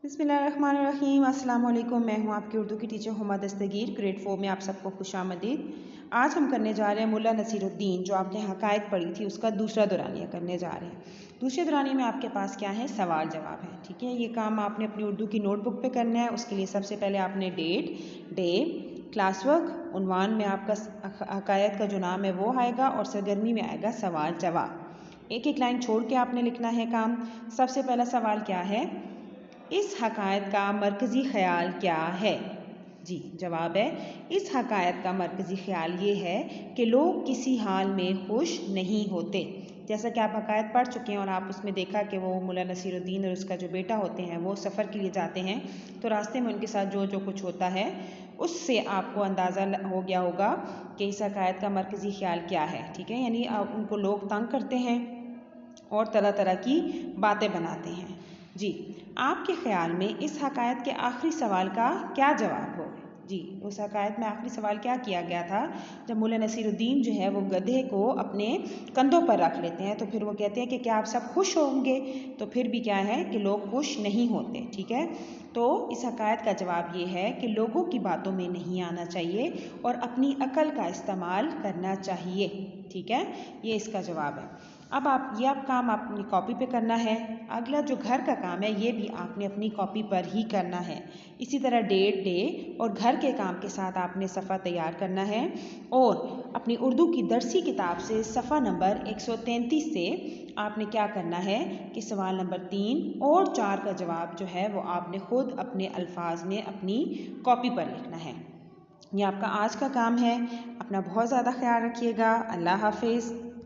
बिस्मिल्लाहिर्रहमानिर्रहीम। अस्सलाम वालेकुम। मैं हूँ आपकी उर्दू की टीचर हुमा दस्तगीर। ग्रेड 4 में आप सबको खुशामदीद। आज हम करने जा रहे हैं मुल्ला नसीरुद्दीन जो आपने हकायत पढ़ी थी उसका दूसरा दुरानिया करने जा रहे हैं। दूसरे दुरानिये में आपके पास क्या है, सवाल जवाब है। ठीक है, ये काम आपने अपनी उर्दू की नोटबुक पे करना है। उसके लिए सबसे पहले आपने डेट, डे, क्लास वर्क, उन्वान में आपका हकायत का जो नाम है वो आएगा और सरगर्मी में आएगा सवाल जवाब। एक एक लाइन छोड़ के आपने लिखना है काम। सबसे पहला सवाल क्या है, इस हकायत का मरकज़ी ख़याल क्या है? जी, जवाब है इस हकायत का मरकज़ी ख़याल ये है कि लोग किसी हाल में खुश नहीं होते। जैसा कि आप हकायत पढ़ चुके हैं और आप उसमें देखा कि वो मुल्ला नसीरुद्दीन और उसका जो बेटा होते हैं वो सफ़र के लिए जाते हैं, तो रास्ते में उनके साथ जो जो कुछ होता है उससे आपको अंदाज़ा हो गया होगा कि इस हकायत का मरकज़ी ख़याल क्या है। ठीक है, यानी उनको लोग तंग करते हैं और तरह तरह की बातें बनाते हैं। जी, आपके ख़्याल में इस हकायत के आखिरी सवाल का क्या जवाब हो? जी, उस हकायत में आखिरी सवाल क्या किया गया था? जब मुल्ला नसीरुद्दीन जो है वो गधे को अपने कंधों पर रख लेते हैं तो फिर वो कहते हैं कि क्या आप सब खुश होंगे? तो फिर भी क्या है कि लोग खुश नहीं होते। ठीक है, तो इस हकायत का जवाब ये है कि लोगों की बातों में नहीं आना चाहिए और अपनी अकल का इस्तेमाल करना चाहिए। ठीक है, ये इसका जवाब है। अब आप काम अपनी कॉपी पे करना है। अगला जो घर का काम है ये भी आपने अपनी कॉपी पर ही करना है। इसी तरह डेट, डे और घर के काम के साथ आपने सफ़ा तैयार करना है और अपनी उर्दू की दरसी किताब से सफ़ा नंबर 133 से आपने क्या करना है कि सवाल नंबर 3 और 4 का जवाब जो है वो आपने ख़ुद अपने अल्फाज में अपनी कॉपी पर लिखना है। ये आपका आज का काम है। अपना बहुत ज़्यादा ख्याल रखिएगा। अल्लाह हाफिज़।